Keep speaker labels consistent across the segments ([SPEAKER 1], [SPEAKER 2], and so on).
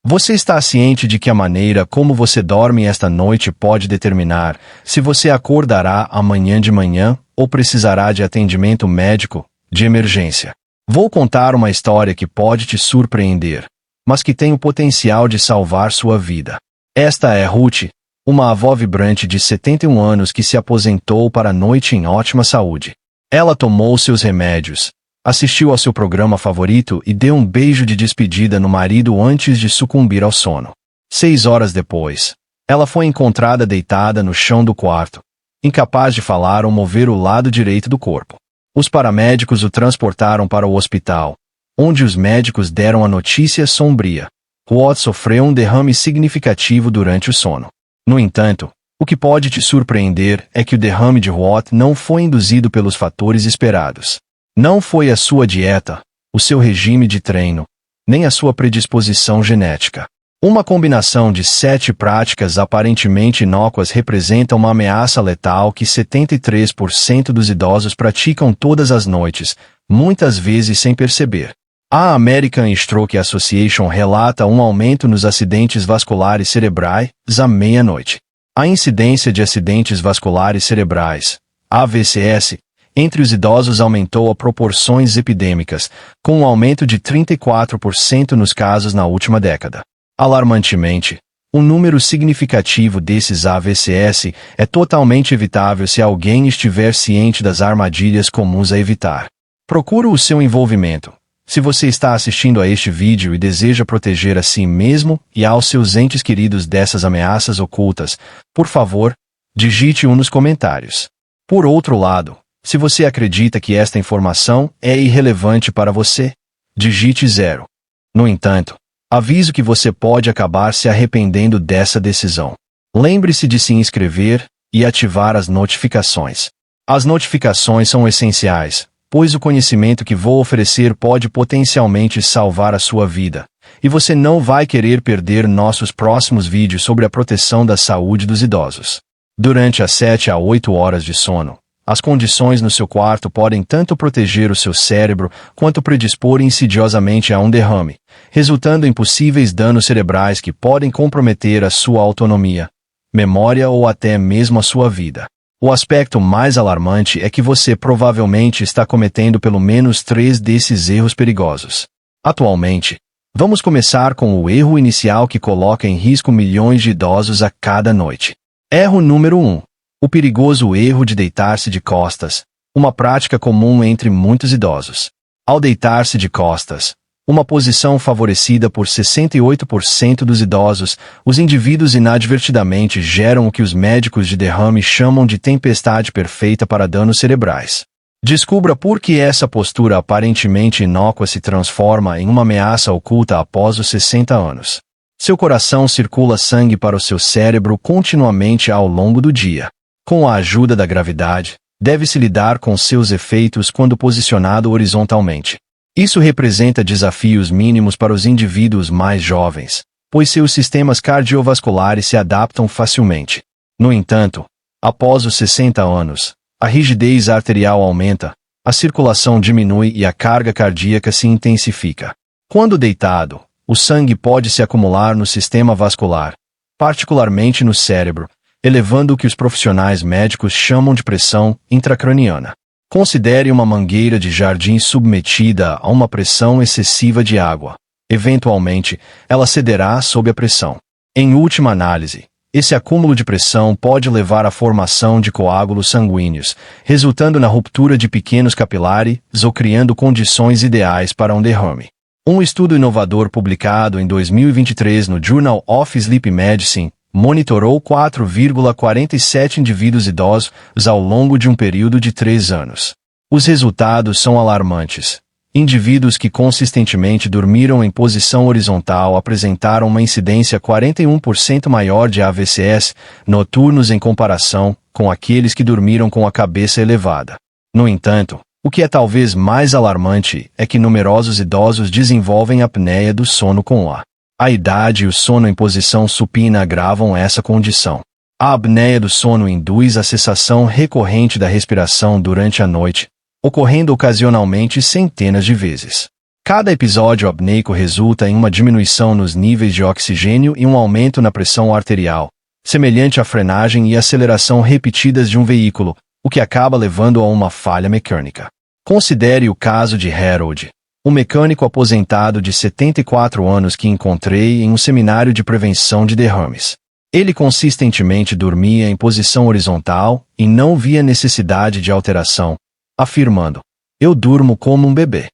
[SPEAKER 1] Você está ciente de que a maneira como você dorme esta noite pode determinar se você acordará amanhã de manhã ou precisará de atendimento médico de emergência? Vou contar uma história que pode te surpreender, mas que tem o potencial de salvar sua vida. Esta é Ruth, uma avó vibrante de 71 anos que se aposentou para a noite em ótima saúde. Ela tomou seus remédios, assistiu ao seu programa favorito e deu um beijo de despedida no marido antes de sucumbir ao sono. 6 horas depois, ela foi encontrada deitada no chão do quarto, incapaz de falar ou mover o lado direito do corpo. Os paramédicos o transportaram para o hospital, onde os médicos deram a notícia sombria. Ruth sofreu um derrame significativo durante o sono. No entanto, o que pode te surpreender é que o derrame de Ruth não foi induzido pelos fatores esperados. Não foi a sua dieta, o seu regime de treino, nem a sua predisposição genética. Uma combinação de 7 práticas aparentemente inócuas representa uma ameaça letal que 73% dos idosos praticam todas as noites, muitas vezes sem perceber. A American Stroke Association relata um aumento nos acidentes vasculares cerebrais à meia-noite. A incidência de acidentes vasculares cerebrais, AVCS, entre os idosos aumentou a proporções epidêmicas, com um aumento de 34% nos casos na última década. Alarmantemente, um número significativo desses AVCS é totalmente evitável se alguém estiver ciente das armadilhas comuns a evitar. Procure o seu envolvimento. Se você está assistindo a este vídeo e deseja proteger a si mesmo e aos seus entes queridos dessas ameaças ocultas, por favor, digite 1 nos comentários. Por outro lado, se você acredita que esta informação é irrelevante para você, digite 0. No entanto, aviso que você pode acabar se arrependendo dessa decisão. Lembre-se de se inscrever e ativar as notificações. As notificações são essenciais, pois o conhecimento que vou oferecer pode potencialmente salvar a sua vida, e você não vai querer perder nossos próximos vídeos sobre a proteção da saúde dos idosos. Durante as 7 a 8 horas de sono, as condições no seu quarto podem tanto proteger o seu cérebro quanto predispor insidiosamente a um derrame, resultando em possíveis danos cerebrais que podem comprometer a sua autonomia, memória ou até mesmo a sua vida. O aspecto mais alarmante é que você provavelmente está cometendo pelo menos 3 desses erros perigosos. Atualmente, vamos começar com o erro inicial que coloca em risco milhões de idosos a cada noite. Erro número 1. O perigoso erro de deitar-se de costas, uma prática comum entre muitos idosos. Ao deitar-se de costas, uma posição favorecida por 68% dos idosos, os indivíduos inadvertidamente geram o que os médicos de derrame chamam de tempestade perfeita para danos cerebrais. Descubra por que essa postura aparentemente inócua se transforma em uma ameaça oculta após os 60 anos. Seu coração circula sangue para o seu cérebro continuamente ao longo do dia. Com a ajuda da gravidade, deve-se lidar com seus efeitos quando posicionado horizontalmente. Isso representa desafios mínimos para os indivíduos mais jovens, pois seus sistemas cardiovasculares se adaptam facilmente. No entanto, após os 60 anos, a rigidez arterial aumenta, a circulação diminui e a carga cardíaca se intensifica. Quando deitado, o sangue pode se acumular no sistema vascular, particularmente no cérebro, elevando o que os profissionais médicos chamam de pressão intracraniana. Considere uma mangueira de jardim submetida a uma pressão excessiva de água. Eventualmente, ela cederá sob a pressão. Em última análise, esse acúmulo de pressão pode levar à formação de coágulos sanguíneos, resultando na ruptura de pequenos capilares ou criando condições ideais para um derrame. Um estudo inovador publicado em 2023 no Journal of Sleep Medicine monitorou 4,47 indivíduos idosos ao longo de um período de 3 anos. Os resultados são alarmantes. Indivíduos que consistentemente dormiram em posição horizontal apresentaram uma incidência 41% maior de AVCs noturnos em comparação com aqueles que dormiram com a cabeça elevada. No entanto, o que é talvez mais alarmante é que numerosos idosos desenvolvem apneia do sono com a idade e o sono em posição supina agravam essa condição. A apneia do sono induz a cessação recorrente da respiração durante a noite, ocorrendo ocasionalmente centenas de vezes. Cada episódio apneico resulta em uma diminuição nos níveis de oxigênio e um aumento na pressão arterial, semelhante à frenagem e aceleração repetidas de um veículo, o que acaba levando a uma falha mecânica. Considere o caso de Harold, um mecânico aposentado de 74 anos que encontrei em um seminário de prevenção de derrames. Ele consistentemente dormia em posição horizontal e não via necessidade de alteração, afirmando: "Eu durmo como um bebê."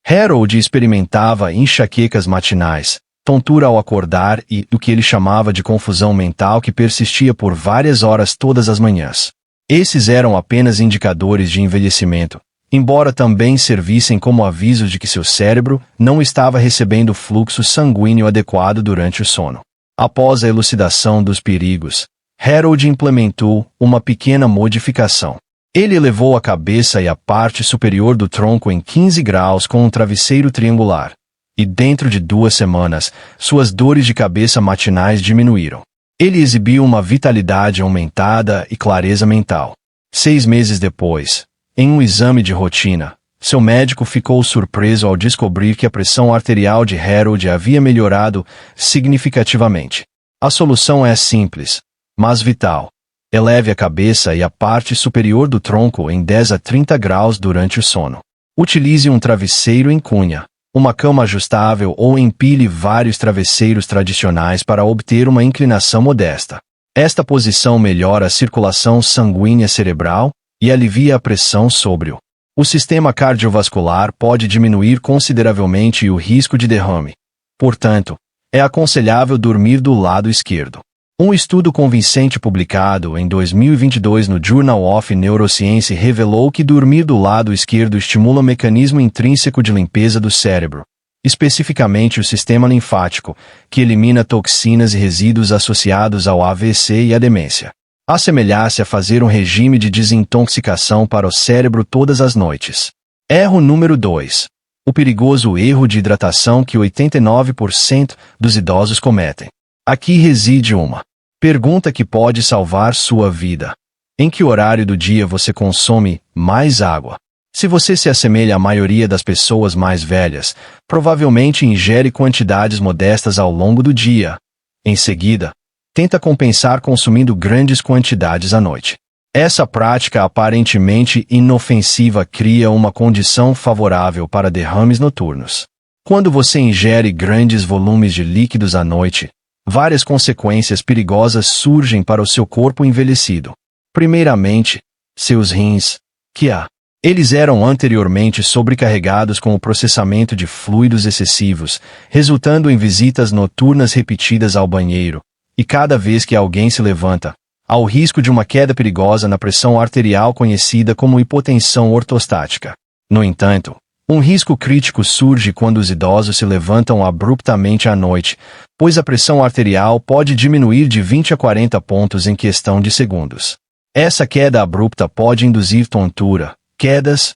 [SPEAKER 1] Harold experimentava enxaquecas matinais, tontura ao acordar e o que ele chamava de confusão mental que persistia por várias horas todas as manhãs. Esses eram apenas indicadores de envelhecimento, embora também servissem como avisos de que seu cérebro não estava recebendo fluxo sanguíneo adequado durante o sono. Após a elucidação dos perigos, Harold implementou uma pequena modificação. Ele elevou a cabeça e a parte superior do tronco em 15 graus com um travesseiro triangular, e dentro de 2 semanas, suas dores de cabeça matinais diminuíram. Ele exibiu uma vitalidade aumentada e clareza mental. 6 meses depois, em um exame de rotina, seu médico ficou surpreso ao descobrir que a pressão arterial de Harold havia melhorado significativamente. A solução é simples, mas vital. Eleve a cabeça e a parte superior do tronco em 10 a 30 graus durante o sono. Utilize um travesseiro em cunha, uma cama ajustável ou empilhe vários travesseiros tradicionais para obter uma inclinação modesta. Esta posição melhora a circulação sanguínea cerebral e alivia a pressão sobre o sistema cardiovascular, pode diminuir consideravelmente o risco de derrame. Portanto, é aconselhável dormir do lado esquerdo. Um estudo convincente publicado em 2022 no Journal of Neuroscience revelou que dormir do lado esquerdo estimula o mecanismo intrínseco de limpeza do cérebro, especificamente o sistema linfático, que elimina toxinas e resíduos associados ao AVC e à demência. Assemelhar-se a fazer um regime de desintoxicação para o cérebro todas as noites. Erro número 2. O perigoso erro de hidratação que 89% dos idosos cometem. Aqui reside uma pergunta que pode salvar sua vida. Em que horário do dia você consome mais água? Se você se assemelha à maioria das pessoas mais velhas, provavelmente ingere quantidades modestas ao longo do dia. Em seguida, tenta compensar consumindo grandes quantidades à noite. Essa prática aparentemente inofensiva cria uma condição favorável para derrames noturnos. Quando você ingere grandes volumes de líquidos à noite, várias consequências perigosas surgem para o seu corpo envelhecido. Primeiramente, seus rins, eles eram anteriormente sobrecarregados com o processamento de fluidos excessivos, resultando em visitas noturnas repetidas ao banheiro, e cada vez que alguém se levanta, há o risco de uma queda perigosa na pressão arterial conhecida como hipotensão ortostática. No entanto, um risco crítico surge quando os idosos se levantam abruptamente à noite, pois a pressão arterial pode diminuir de 20 a 40 pontos em questão de segundos. Essa queda abrupta pode induzir tontura, quedas,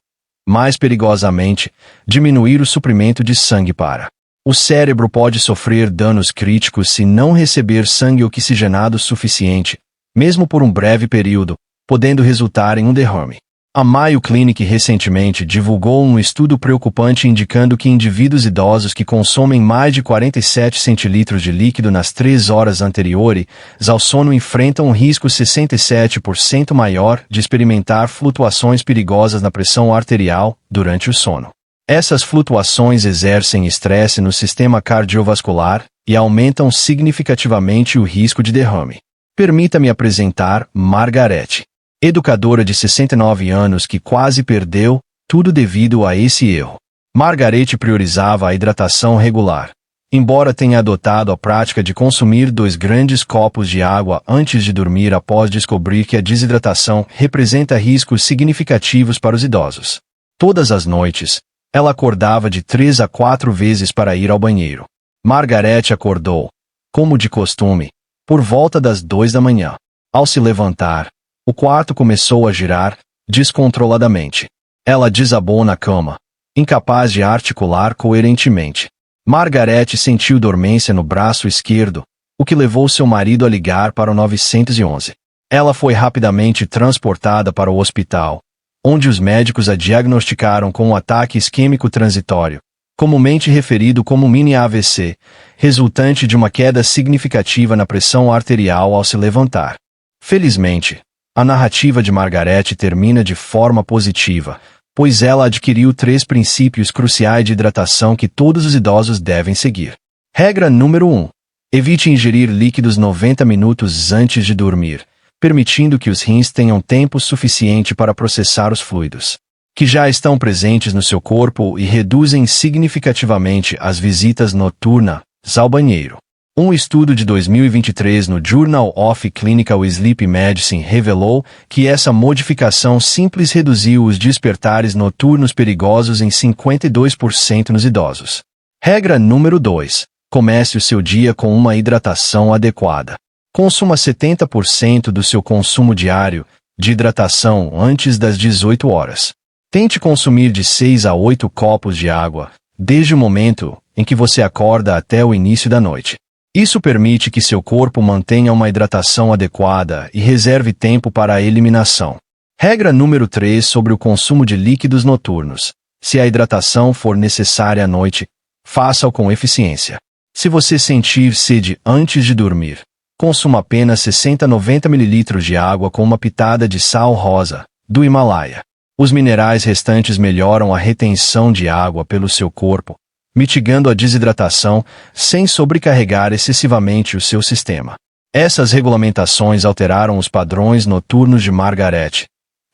[SPEAKER 1] mais perigosamente, diminuir o suprimento de sangue para o cérebro pode sofrer danos críticos se não receber sangue oxigenado suficiente, mesmo por um breve período, podendo resultar em um derrame. A Mayo Clinic recentemente divulgou um estudo preocupante indicando que indivíduos idosos que consomem mais de 47 centilitros de líquido nas 3 horas anteriores ao sono enfrentam um risco 67% maior de experimentar flutuações perigosas na pressão arterial durante o sono. Essas flutuações exercem estresse no sistema cardiovascular e aumentam significativamente o risco de derrame. Permita-me apresentar Margaret, educadora de 69 anos que quase perdeu tudo devido a esse erro. Margaret priorizava a hidratação regular. Embora tenha adotado a prática de consumir 2 grandes copos de água antes de dormir após descobrir que a desidratação representa riscos significativos para os idosos. Todas as noites, ela acordava de 3 a 4 vezes para ir ao banheiro. Margaret acordou, como de costume, por volta das 2 da manhã. Ao se levantar, o quarto começou a girar descontroladamente. Ela desabou na cama, incapaz de articular coerentemente. Margaret sentiu dormência no braço esquerdo, o que levou seu marido a ligar para o 911. Ela foi rapidamente transportada para o hospital, onde os médicos a diagnosticaram com um ataque isquêmico transitório, comumente referido como mini AVC, resultante de uma queda significativa na pressão arterial ao se levantar. Felizmente, a narrativa de Margaret termina de forma positiva, pois ela adquiriu 3 princípios cruciais de hidratação que todos os idosos devem seguir. Regra número 1. Evite ingerir líquidos 90 minutos antes de dormir, permitindo que os rins tenham tempo suficiente para processar os fluidos que já estão presentes no seu corpo e reduzem significativamente as visitas noturnas ao banheiro. Um estudo de 2023 no Journal of Clinical Sleep Medicine revelou que essa modificação simples reduziu os despertares noturnos perigosos em 52% nos idosos. Regra número 2. Comece o seu dia com uma hidratação adequada. Consuma 70% do seu consumo diário de hidratação antes das 18 horas. Tente consumir de 6 a 8 copos de água, desde o momento em que você acorda até o início da noite. Isso permite que seu corpo mantenha uma hidratação adequada e reserve tempo para a eliminação. Regra número 3 sobre o consumo de líquidos noturnos. Se a hidratação for necessária à noite, faça-o com eficiência. Se você sentir sede antes de dormir, consuma apenas 60 a 90 ml de água com uma pitada de sal rosa, do Himalaia. Os minerais restantes melhoram a retenção de água pelo seu corpo, mitigando a desidratação sem sobrecarregar excessivamente o seu sistema. Essas regulamentações alteraram os padrões noturnos de Margaret.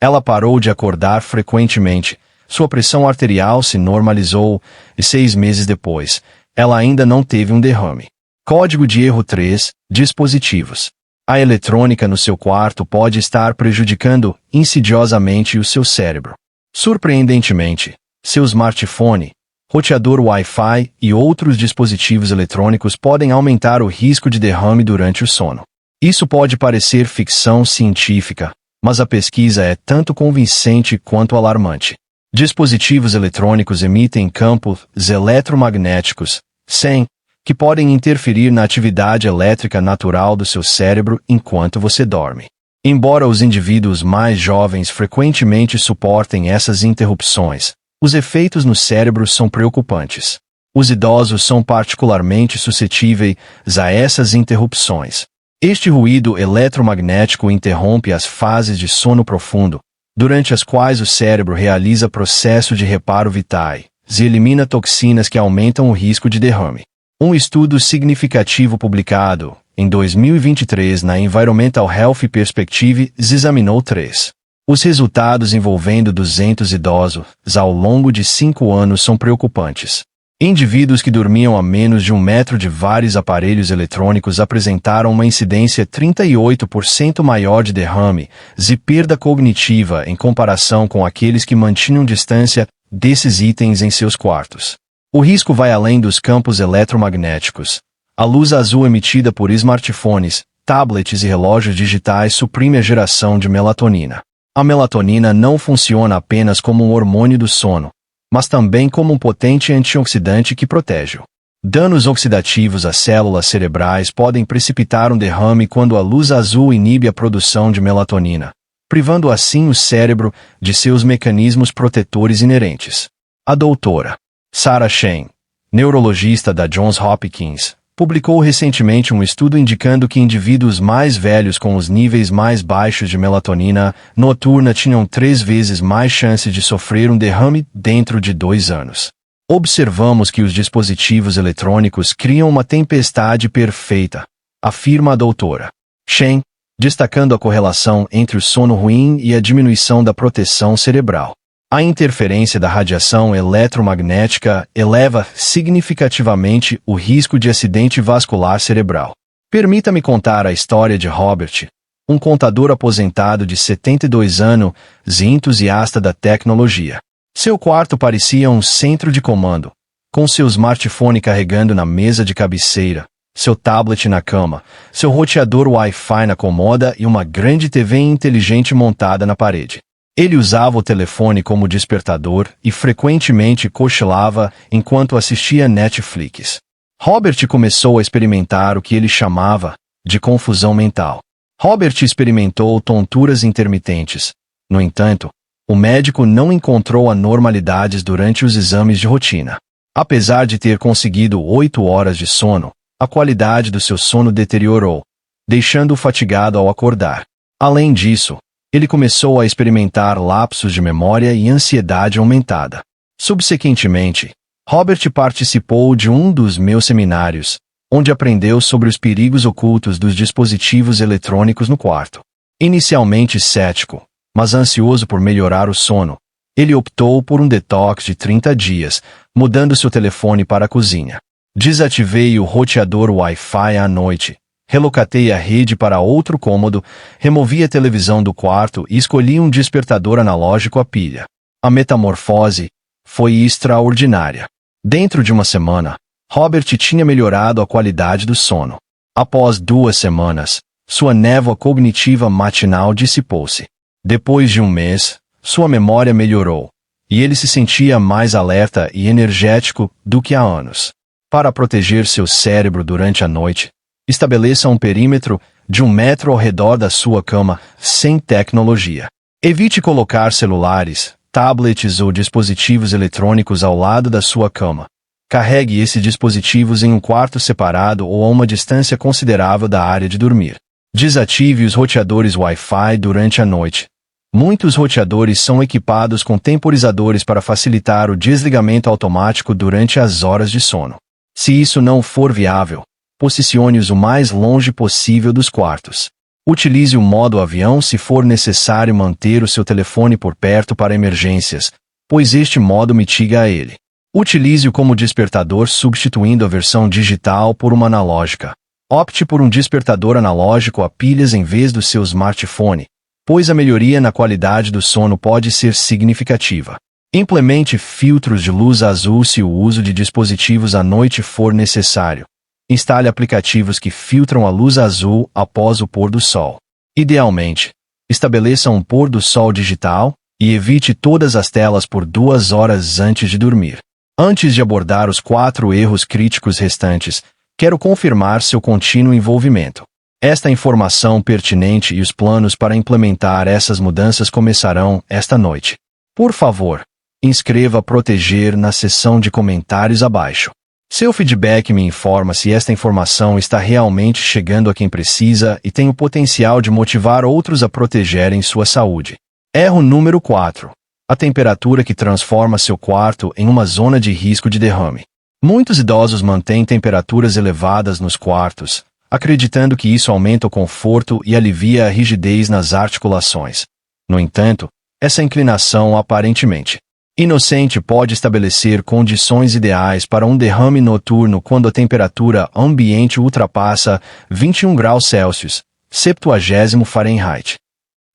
[SPEAKER 1] Ela parou de acordar frequentemente, sua pressão arterial se normalizou e 6 meses depois, ela ainda não teve um derrame. Código de erro 3. Dispositivos. A eletrônica no seu quarto pode estar prejudicando insidiosamente o seu cérebro. Surpreendentemente, seu smartphone, roteador Wi-Fi e outros dispositivos eletrônicos podem aumentar o risco de derrame durante o sono. Isso pode parecer ficção científica, mas a pesquisa é tanto convincente quanto alarmante. Dispositivos eletrônicos emitem campos eletromagnéticos, SEM, que podem interferir na atividade elétrica natural do seu cérebro enquanto você dorme. Embora os indivíduos mais jovens frequentemente suportem essas interrupções, os efeitos no cérebro são preocupantes. Os idosos são particularmente suscetíveis a essas interrupções. Este ruído eletromagnético interrompe as fases de sono profundo, durante as quais o cérebro realiza processo de reparo vitais e elimina toxinas que aumentam o risco de derrame. Um estudo significativo publicado em 2023 na Environmental Health Perspective examinou 3. Os resultados envolvendo 200 idosos ao longo de 5 anos são preocupantes. Indivíduos que dormiam a menos de 1 metro de vários aparelhos eletrônicos apresentaram uma incidência 38% maior de derrame e perda cognitiva em comparação com aqueles que mantinham distância desses itens em seus quartos. O risco vai além dos campos eletromagnéticos. A luz azul emitida por smartphones, tablets e relógios digitais suprime a geração de melatonina. A melatonina não funciona apenas como um hormônio do sono, mas também como um potente antioxidante que protege. Danos oxidativos às células cerebrais podem precipitar um derrame quando a luz azul inibe a produção de melatonina, privando assim o cérebro de seus mecanismos protetores inerentes. A doutora Sarah Shen, neurologista da Johns Hopkins, publicou recentemente um estudo indicando que indivíduos mais velhos com os níveis mais baixos de melatonina noturna tinham 3 vezes mais chances de sofrer um derrame dentro de 2 anos. Observamos que os dispositivos eletrônicos criam uma tempestade perfeita, afirma a doutora Shen, destacando a correlação entre o sono ruim e a diminuição da proteção cerebral. A interferência da radiação eletromagnética eleva significativamente o risco de acidente vascular cerebral. Permita-me contar a história de Robert, um contador aposentado de 72 anos e entusiasta da tecnologia. Seu quarto parecia um centro de comando, com seu smartphone carregando na mesa de cabeceira, seu tablet na cama, seu roteador Wi-Fi na comoda e uma grande TV inteligente montada na parede. Ele usava o telefone como despertador e frequentemente cochilava enquanto assistia Netflix. Robert começou a experimentar o que ele chamava de confusão mental. Robert experimentou tonturas intermitentes. No entanto, o médico não encontrou anormalidades durante os exames de rotina. Apesar de ter conseguido 8 horas de sono, a qualidade do seu sono deteriorou, deixando-o fatigado ao acordar. Além disso, ele começou a experimentar lapsos de memória e ansiedade aumentada. Subsequentemente, Robert participou de um dos meus seminários, onde aprendeu sobre os perigos ocultos dos dispositivos eletrônicos no quarto. Inicialmente cético, mas ansioso por melhorar o sono, ele optou por um detox de 30 dias, mudando seu telefone para a cozinha. Desativei o roteador Wi-Fi à noite, relocatei a rede para outro cômodo, removi a televisão do quarto e escolhi um despertador analógico a pilha. A metamorfose foi extraordinária. Dentro de uma semana, Robert tinha melhorado a qualidade do sono. Após 2 semanas, sua névoa cognitiva matinal dissipou-se. Depois de um mês, sua memória melhorou, e ele se sentia mais alerta e energético do que há anos. Para proteger seu cérebro durante a noite, estabeleça um perímetro de 1 metro ao redor da sua cama, sem tecnologia. Evite colocar celulares, tablets ou dispositivos eletrônicos ao lado da sua cama. Carregue esses dispositivos em um quarto separado ou a uma distância considerável da área de dormir. Desative os roteadores Wi-Fi durante a noite. Muitos roteadores são equipados com temporizadores para facilitar o desligamento automático durante as horas de sono. Se isso não for viável, posicione-os o mais longe possível dos quartos. Utilize o modo avião se for necessário manter o seu telefone por perto para emergências, pois este modo mitiga a ele. Utilize-o como despertador substituindo a versão digital por uma analógica. Opte por um despertador analógico a pilhas em vez do seu smartphone, pois a melhoria na qualidade do sono pode ser significativa. Implemente filtros de luz azul se o uso de dispositivos à noite for necessário. Instale aplicativos que filtram a luz azul após o pôr do sol. Idealmente, estabeleça um pôr do sol digital e evite todas as telas por 2 horas antes de dormir. Antes de abordar os 4 erros críticos restantes, quero confirmar seu contínuo envolvimento. Esta informação pertinente e os planos para implementar essas mudanças começarão esta noite. Por favor, inscreva Proteger na seção de comentários abaixo. Seu feedback me informa se esta informação está realmente chegando a quem precisa e tem o potencial de motivar outros a protegerem sua saúde. Erro número 4. A temperatura que transforma seu quarto em uma zona de risco de derrame. Muitos idosos mantêm temperaturas elevadas nos quartos, acreditando que isso aumenta o conforto e alivia a rigidez nas articulações. No entanto, essa inclinação aparentemente inocente pode estabelecer condições ideais para um derrame noturno quando a temperatura ambiente ultrapassa 21 graus Celsius, 70 Fahrenheit.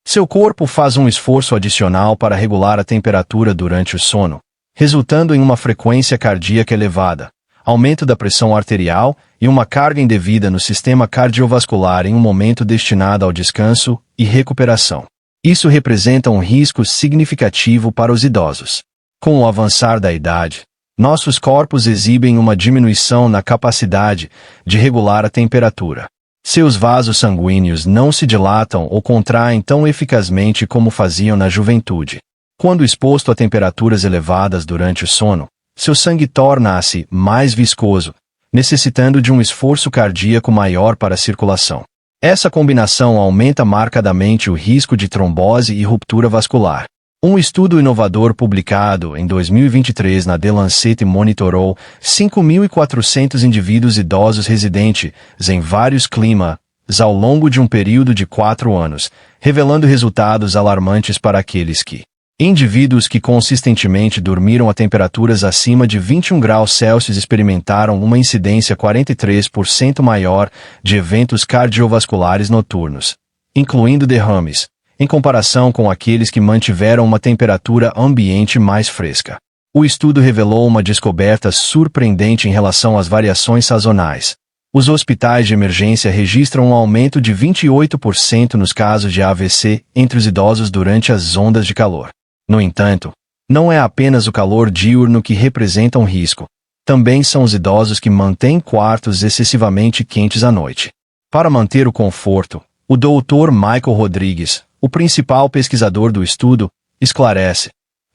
[SPEAKER 1] Seu corpo faz um esforço adicional para regular a temperatura durante o sono, resultando em uma frequência cardíaca elevada, aumento da pressão arterial e uma carga indevida no sistema cardiovascular em um momento destinado ao descanso e recuperação. Isso representa um risco significativo para os idosos. Com o avançar da idade, nossos corpos exibem uma diminuição na capacidade de regular a temperatura. Seus vasos sanguíneos não se dilatam ou contraem tão eficazmente como faziam na juventude. Quando exposto a temperaturas elevadas durante o sono, seu sangue torna-se mais viscoso, necessitando de um esforço cardíaco maior para a circulação. Essa combinação aumenta marcadamente o risco de trombose e ruptura vascular. Um estudo inovador publicado em 2023 na The Lancet monitorou 5.400 indivíduos idosos residentes em vários climas ao longo de um período de 4 anos, revelando resultados alarmantes para aqueles indivíduos que consistentemente dormiram a temperaturas acima de 21 graus Celsius experimentaram uma incidência 43% maior de eventos cardiovasculares noturnos, incluindo derrames, em comparação com aqueles que mantiveram uma temperatura ambiente mais fresca. O estudo revelou uma descoberta surpreendente em relação às variações sazonais. Os hospitais de emergência registram um aumento de 28% nos casos de AVC entre os idosos durante as ondas de calor. No entanto, não é apenas o calor diurno que representa um risco. Também são os idosos que mantêm quartos excessivamente quentes à noite. Para manter o conforto, o Dr. Michael Rodrigues, o principal pesquisador do estudo, esclarece: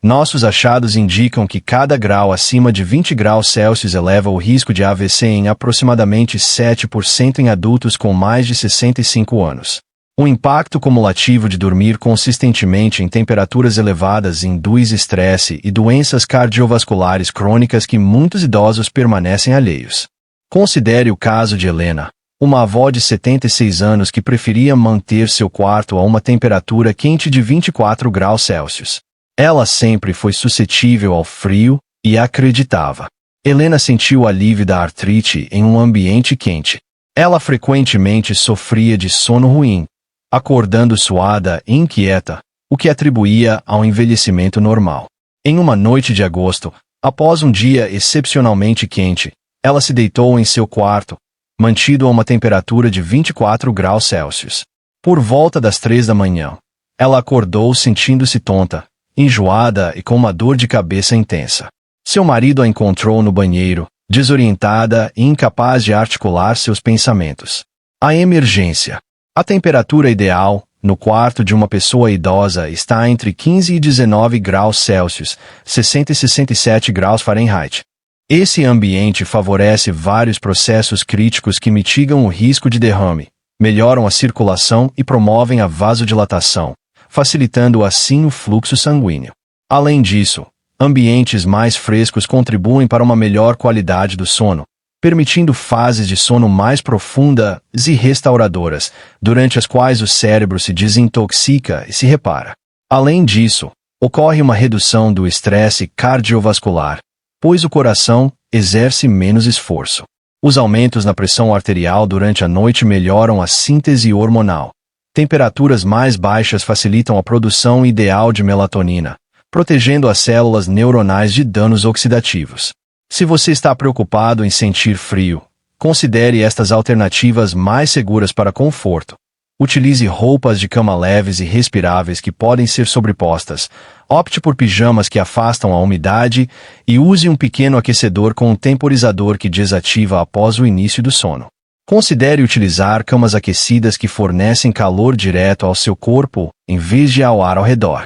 [SPEAKER 1] Nossos achados indicam que cada grau acima de 20 graus Celsius eleva o risco de AVC em aproximadamente 7% em adultos com mais de 65 anos. O impacto cumulativo de dormir consistentemente em temperaturas elevadas induz estresse e doenças cardiovasculares crônicas que muitos idosos permanecem alheios. Considere o caso de Helena, uma avó de 76 anos que preferia manter seu quarto a uma temperatura quente de 24 graus Celsius. Ela sempre foi suscetível ao frio e acreditava. Helena sentiu alívio da artrite em um ambiente quente. Ela frequentemente sofria de sono ruim, acordando suada e inquieta, o que atribuía ao envelhecimento normal. Em uma noite de agosto, após um dia excepcionalmente quente, ela se deitou em seu quarto, mantido a uma temperatura de 24 graus Celsius. Por volta das 3 da manhã, ela acordou sentindo-se tonta, enjoada e com uma dor de cabeça intensa. Seu marido a encontrou no banheiro, desorientada e incapaz de articular seus pensamentos. A emergência. A temperatura ideal, no quarto de uma pessoa idosa, está entre 15 e 19 graus Celsius, 60 e 67 graus Fahrenheit. Esse ambiente favorece vários processos críticos que mitigam o risco de derrame, melhoram a circulação e promovem a vasodilatação, facilitando assim o fluxo sanguíneo. Além disso, ambientes mais frescos contribuem para uma melhor qualidade do sono, permitindo fases de sono mais profundas e restauradoras, durante as quais o cérebro se desintoxica e se repara. Além disso, ocorre uma redução do estresse cardiovascular, pois o coração exerce menos esforço. Os aumentos na pressão arterial durante a noite melhoram a síntese hormonal. Temperaturas mais baixas facilitam a produção ideal de melatonina, protegendo as células neuronais de danos oxidativos. Se você está preocupado em sentir frio, considere estas alternativas mais seguras para conforto. Utilize roupas de cama leves e respiráveis que podem ser sobrepostas, opte por pijamas que afastam a umidade e use um pequeno aquecedor com um temporizador que desativa após o início do sono. Considere utilizar camas aquecidas que fornecem calor direto ao seu corpo, em vez de ao ar ao redor.